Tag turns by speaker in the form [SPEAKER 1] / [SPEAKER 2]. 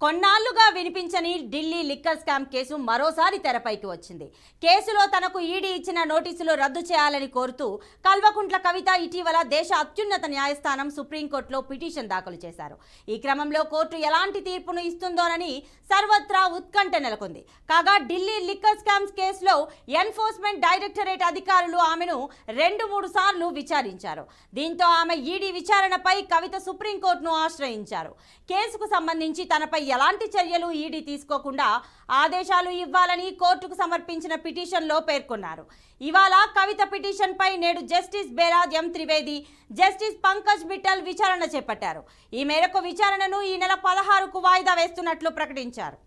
[SPEAKER 1] కొన్నాళ్లుగా వినిపించని Delhi liquor scam case మరోసారి తెరపైకి వచ్చింది. కేసులో తనకు ఈడీ ఇచ్చిన నోటీసులు రద్దు చేయాలని కోరుతూ కల్వకుంట్ల కవిత ఇటీవల దేశ అత్యున్నత న్యాయస్థానం సుప్రీంకోర్టులో పిటిషన్ దాఖలు చేశారు. ఈ క్రమంలో కోర్టు ఎలాంటి తీర్పును ఇస్తుందోనని సర్వత్రా ఉత్కంఠ నెలకొంది. కాగా ఢిల్లీ లిక్కర్ స్కామ్స్ కేసులో ఎన్ఫోర్స్మెంట్ డైరెక్టరేట్ అధికారులు ఆమెను 2-3 సార్లు విచారించారు. దీంతో ఆమె ఈడీ విచారణపై కవిత సుప్రీంకోర్టును ఆశ్రయించారు. కేసుకు సంబంధించి తనపై ఎలాంటి చర్యలు ఈడీ తీసుకోకుండా ఆదేశాలు ఇవ్వాలని కోర్టుకు సమర్పించిన పిటిషన్లో పేర్కొన్నారు. ఇవాళ కవిత పిటిషన్పై నేడు జస్టిస్ బేరాజ్ ఎం త్రివేది, జస్టిస్ పంకజ్ మిట్టల్ విచారణ చేపట్టారు. ఈ మేరకు విచారణను ఈ నెల 16కు వాయిదా వేస్తున్నట్లు ప్రకటించారు.